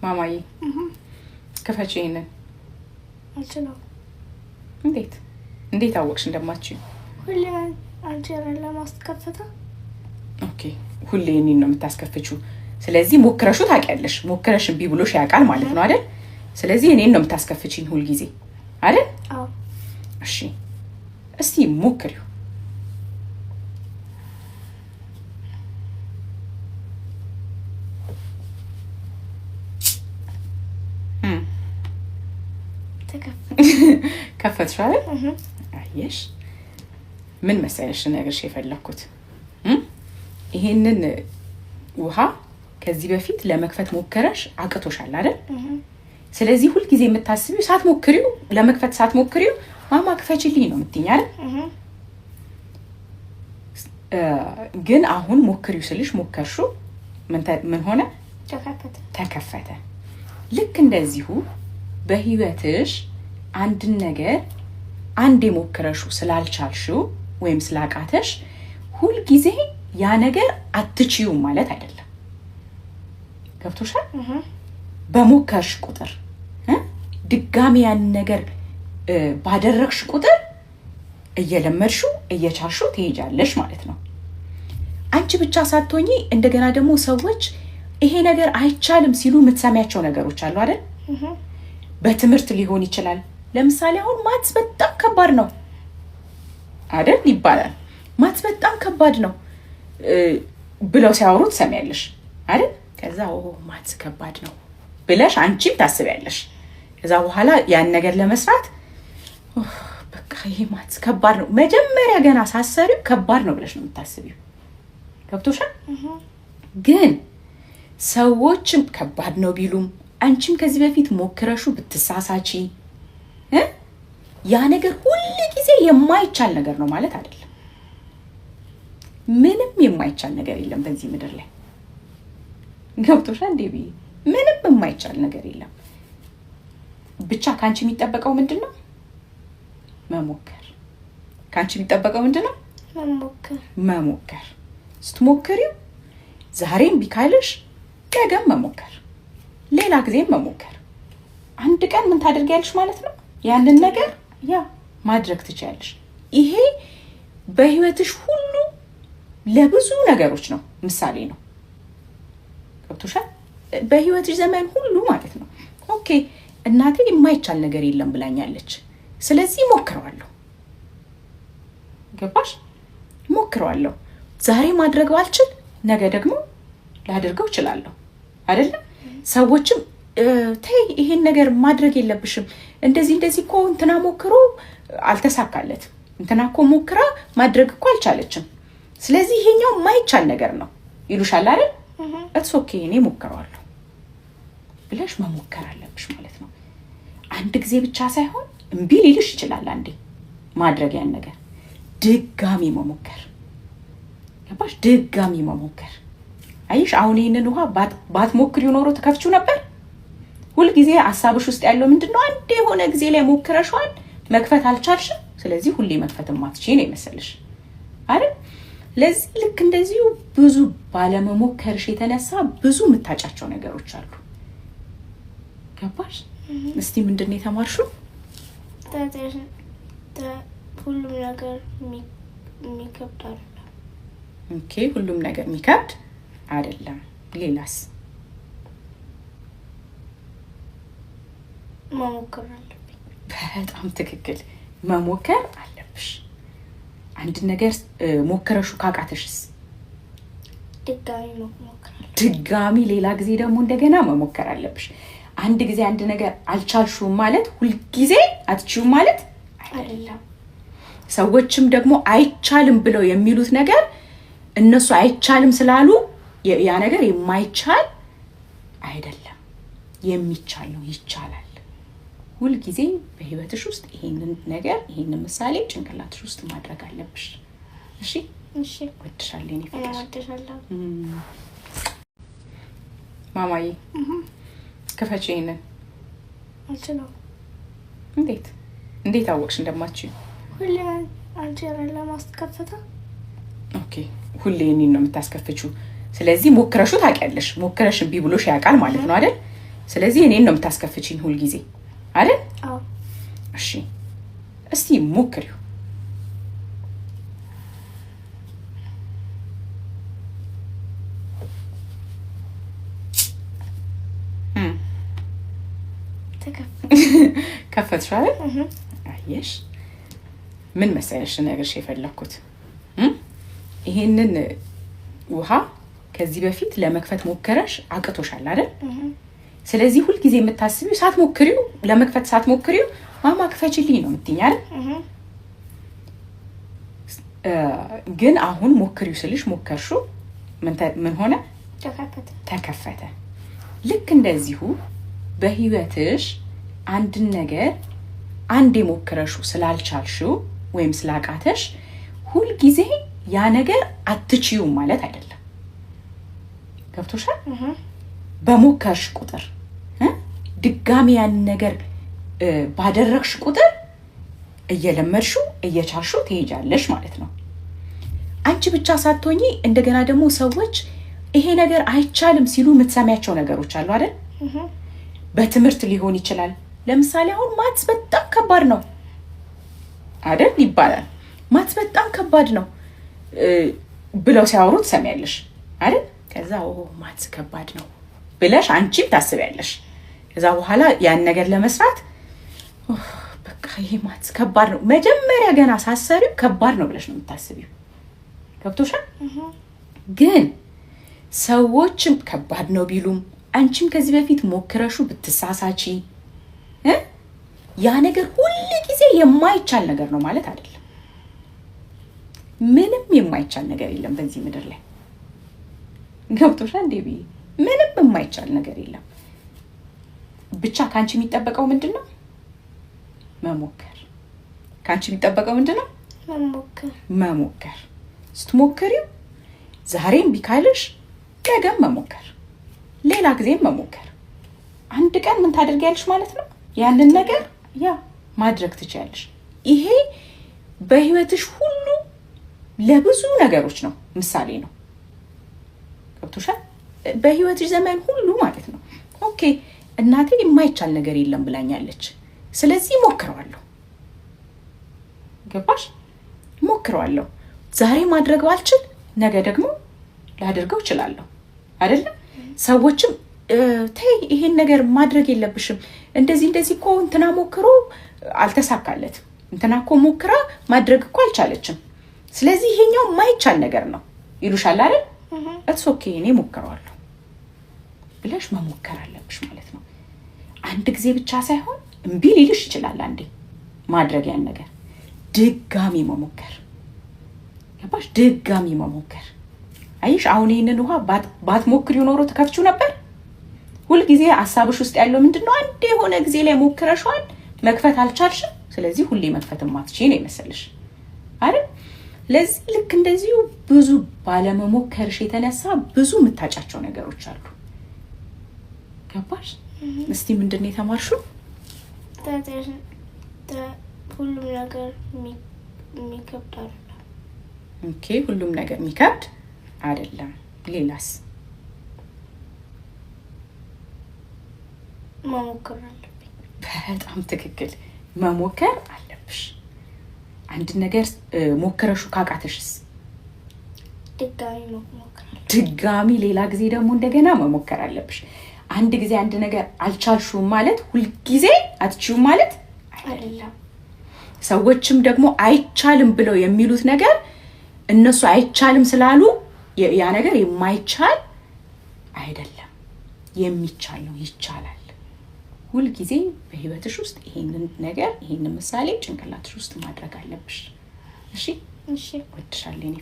ማማዬ ከፈቼን አልችልም። እንዴት አወቅሽ እንደማትችይ? ሁሌ አንቺ ለማስከፈታ ኦኬ፣ ሁሌ እኔን ነው የምታስከፍቺው። ስለዚህ ሞክረሹ ታውቂያለሽ። ሞክረሽ እምቢ ብሎሽ ያውቃል ማለት ነው አይደል? ስለዚህ እኔን ነው የምታስከፍቺኝ ሁል ጊዜ አይደል? አዎ። እሺ፣ እስቲ ሞክሪው። ከፈትሽ አይደል? አየሽ፣ ምን መሰለሽ ነገርሽ የፈለኩት ይሄንን ውሃ ከዚህ በፊት ለመክፈት ሞከረሽ አቅቶሻል አይደል? ስለዚህ ሁል ጊዜ የምታስቢው ሳትሞክሪው ለመክፈት ሳትሞክሪው ማማ ክፈችልኝ ነው የምትይኝ አይደል? ግን አሁን ሞክሪው ስልሽ ሞከርሹ ምን ሆነ? ተከፈተ። ልክ እንደዚሁ በህይወትሽ አንድን ነገር አንዴ ሞክረሹ ስላልቻልሽው ወይም ስላቃተሽ ሁል ጊዜ ያ ነገር አትችዩም ማለት አይደለም። ገብቶሻል? በሞከርሽ ቁጥር ድጋሚ ያን ነገር ባደረግሽ ቁጥር እየለመድሽው እየቻልሽው ትሄጃለሽ ማለት ነው። አንቺ ብቻ ሳትሆኚ እንደገና ደግሞ ሰዎች ይሄ ነገር አይቻልም ሲሉ የምትሰሚያቸው ነገሮች አሉ አይደል? በትምህርት ሊሆን ይችላል። ለምሳሌ አሁን ማትስ በጣም ከባድ ነው አይደል ይባላል። ማትስ በጣም ከባድ ነው ብለው ሲያወሩ ትሰሚያለሽ አይደል? ከዛ ማትስ ከባድ ነው ብለሽ አንቺም ታስቢያለሽ። ከዛ በኋላ ያን ነገር ለመስራት በቃ ይሄ ማትስ ከባድ ነው፣ መጀመሪያ ገና ሳሰሪው ከባድ ነው ብለሽ ነው የምታስቢው። ገብቶሻል? ግን ሰዎችም ከባድ ነው ቢሉም አንቺም ከዚህ በፊት ሞክረሹ ብትሳሳቺ ያ ነገር ሁሉ ጊዜ የማይቻል ነገር ነው ማለት አይደለም። ምንም የማይቻል ነገር የለም በዚህ ምድር ላይ። ገብቶሻል እንዴ? ምንም የማይቻል ነገር የለም። ብቻ ካንቺ የሚጠበቀው ምንድነው? መሞከር። ካንቺ የሚጠበቀው ምንድነው? መሞከር። ስትሞክሪው ዛሬም ቢካልሽ ነገም መሞከር፣ ሌላ ጊዜም መሞከር። አንድ ቀን ምን ታደርጊያለሽ ማለት ነው? ያንን ነገር ማድረግ ትችያለሽ። ይሄ በህይወትሽ ሁሉ ለብዙ ነገሮች ነው ምሳሌ ነው። ገብቶሻል? በህይወትሽ ዘመን ሁሉ ማለት ነው። ኦኬ እናቴ የማይቻል ነገር የለም ብላኛለች፣ ስለዚህ ሞክረዋለሁ። ገባሽ? ሞክረዋለሁ። ዛሬ ማድረግ ባልችል ነገ ደግሞ ላደርገው እችላለሁ አይደለም? ሰዎችም ተይ ይሄን ነገር ማድረግ የለብሽም እንደዚህ እኮ እንትና ሞክሮ አልተሳካለትም፣ እንትና እኮ ሞክራ ማድረግ እኮ አልቻለችም፣ ስለዚህ ይሄኛው የማይቻል ነገር ነው ይሉሻል አይደል? እትስ ኦኬ እኔ ሞክረዋለሁ ብለሽ መሞከር አለብሽ ማለት ነው። አንድ ጊዜ ብቻ ሳይሆን እምቢ ሊልሽ ይችላል አንዴ ማድረግ ያን ነገር፣ ድጋሚ መሞከር። ገባሽ? ድጋሚ መሞከር። አይሽ አሁን ይሄንን ውሃ ባትሞክሪው ኖሮ ተከፍቹ ነበር። ሁል ጊዜ ሐሳብሽ ውስጥ ያለው ምንድነው? አንዴ የሆነ ጊዜ ላይ ሞክረሻል፣ መክፈት አልቻልሽም፣ ስለዚህ ሁሌ መክፈት ማትችይ ነው ይመስልሽ አይደል? ለዚህ ልክ እንደዚሁ ብዙ ባለመሞከርሽ የተነሳ ብዙ የምታጫቸው ነገሮች አሉ። ገባሽ? እስቲ ምንድነው የተማርሽው? ሁሉም ነገር የሚከብድ አይደለም። ኦኬ ሁሉም ነገር የሚከብድ አይደለም። ሌላስ? መሞከር አለብኝ። በጣም ትክክል፣ መሞከር አለብሽ። አንድ ነገር ሞከረሹ ካቃተሽስ? ድጋሚ ሌላ ጊዜ ደግሞ እንደገና መሞከር አለብሽ። አንድ ጊዜ አንድ ነገር አልቻልሽውም ማለት ሁልጊዜ አትችይውም ማለት አይደለም። ሰዎችም ደግሞ አይቻልም ብለው የሚሉት ነገር እነሱ አይቻልም ስላሉ ያ ነገር የማይቻል አይደለም፣ የሚቻል ነው፣ ይቻላል። ሁልጊዜ በህይወትሽ ውስጥ ይሄንን ነገር ይሄንን ምሳሌ ጭንቅላትሽ ውስጥ ማድረግ አለብሽ። እሺ ወድሻለሁ። እኔ ወድሻለሁ ማማዬ። ክፈች ይሄንን። አልችልም። እንዴት አወቅሽ እንደማትችይ? ሁሌ አንቺ ለማስከፈታ ኦኬ ሁሌ እኔን ነው የምታስከፍቺው። ስለዚህ ሞክረሹ ታውቂያለሽ። ሞክረሽ እምቢ ብሎሽ ያውቃል ማለት ነው አይደል? ስለዚህ እኔን ነው የምታስከፍቺኝ ሁል ጊዜ አይደል? አዎ። እሺ እስቲ ሞክሪው። ከፈትሽ አይደል? አየሽ ምን መሰለሽ ነገርሽ የፈለኩት ይሄንን ውሃ ከዚህ በፊት ለመክፈት ሞከረሽ አቅቶሻል አይደል? ስለዚህ ሁል ጊዜ የምታስቢው ሳትሞክሪው ለመክፈት ሳትሞክሪው ማማ ክፈችልኝ ነው የምትይኝ አይደል? ግን አሁን ሞክሪው ስልሽ ሞከርሽው ምን ሆነ? ተከፈተ። ልክ እንደዚሁ በህይወትሽ አንድን ነገር አንዴ ሞክረሽው ስላልቻልሽው ወይም ስላቃተሽ ሁል ጊዜ ያ ነገር አትችዩም ማለት አይደለም። ገብቶሻል? በሞከርሽ ቁጥር ድጋሚ ያን ነገር ባደረግሽ ቁጥር እየለመድሽው እየቻልሽው ትሄጃለሽ ማለት ነው። አንቺ ብቻ ሳትሆኚ እንደገና ደግሞ ሰዎች ይሄ ነገር አይቻልም ሲሉ የምትሰሚያቸው ነገሮች አሉ አይደል? በትምህርት ሊሆን ይችላል። ለምሳሌ አሁን ማትስ በጣም ከባድ ነው አይደል ይባላል። ማትስ በጣም ከባድ ነው ብለው ሲያወሩ ትሰሚያለሽ አይደል? ከዛ ማትስ ከባድ ነው ብለሽ አንቺም ታስቢያለሽ። ከዛ በኋላ ያን ነገር ለመስራት በቃ ይሄ ማትስ ከባድ ነው፣ መጀመሪያ ገና ሳሰሪው ከባድ ነው ብለሽ ነው የምታስቢው። ገብቶሻል? ግን ሰዎችም ከባድ ነው ቢሉም አንቺም ከዚህ በፊት ሞክረሹ ብትሳሳቺ ያ ነገር ሁሉ ጊዜ የማይቻል ነገር ነው ማለት አይደለም። ምንም የማይቻል ነገር የለም በዚህ ምድር ላይ። ገብቶሻል እንዴ? ምንም የማይቻል ነገር የለም። ብቻ ካንቺ የሚጠበቀው ምንድነው? መሞከር። ካንቺ የሚጠበቀው ምንድነው? መሞከር። ስትሞክሪው ዛሬም ቢካልሽ ነገም መሞከር፣ ሌላ ጊዜም መሞከር። አንድ ቀን ምን ታደርጊያለሽ ማለት ነው? ያንን ነገር ማድረግ ትችያለሽ። ይሄ በህይወትሽ ሁሉ ለብዙ ነገሮች ነው ምሳሌ ነው። ገብቶሻል? በህይወትሽ ዘመን ሁሉ ማለት ነው። ኦኬ እናቴ የማይቻል ነገር የለም ብላኛለች፣ ስለዚህ ሞክረዋለሁ። ገባሽ? ሞክረዋለሁ። ዛሬ ማድረግ ባልችል ነገ ደግሞ ላደርገው እችላለሁ አይደለም? ሰዎችም ተይ ይሄን ነገር ማድረግ የለብሽም፣ እንደዚህ እኮ እንትና ሞክሮ አልተሳካለትም፣ እንትና እኮ ሞክራ ማድረግ እኮ አልቻለችም፣ ስለዚህ ይሄኛው የማይቻል ነገር ነው ይሉሻል አይደል? እትስ ኦኬ እኔ ሞክረዋለሁ ብለሽ መሞከር አለብሽ ማለት ነው። አንድ ጊዜ ብቻ ሳይሆን እምቢ ሊልሽ ይችላል አንዴ ማድረግ ያን ነገር ድጋሚ መሞከር። ገባሽ? ድጋሚ መሞከር። አይሽ አሁን ይሄንን ውሃ ባትሞክሪው ኖሮ ተከፍቹ ነበር። ሁልጊዜ ሐሳብሽ ውስጥ ያለው ምንድነው? አንዴ የሆነ ጊዜ ላይ ሞክረሻል መክፈት አልቻልሽም፣ ስለዚህ ሁሌ መክፈት ማትችይ ነው ይመስልሽ አይደል? ለዚህ ልክ እንደዚሁ ብዙ ባለመሞከርሽ የተነሳ ብዙ የምታጫቸው ነገሮች አሉ። ገባሽ? እስቲ ምንድነው የተማርሽው? ሁሉም ነገር የሚከብድ አይደለም። ኦኬ ሁሉም ነገር የሚከብድ አይደለም። ሌላስ? መሞከር አለብኝ። በጣም ትክክል። መሞከር አለብሽ። አንድ ነገር ሞክረሹ ካቃተሽስ? ድጋሚ ሌላ ጊዜ ደግሞ እንደገና መሞከር አለብሽ። አንድ ጊዜ አንድ ነገር አልቻልሽውም ማለት ሁልጊዜ አትችይውም ማለት አይደለም። ሰዎችም ደግሞ አይቻልም ብለው የሚሉት ነገር እነሱ አይቻልም ስላሉ ያ ነገር የማይቻል አይደለም፣ የሚቻል ነው፣ ይቻላል። ሁልጊዜ በህይወትሽ ውስጥ ይሄንን ነገር ይሄንን ምሳሌ ጭንቅላትሽ ውስጥ ማድረግ አለብሽ። እሺ? ወድሻለሁ።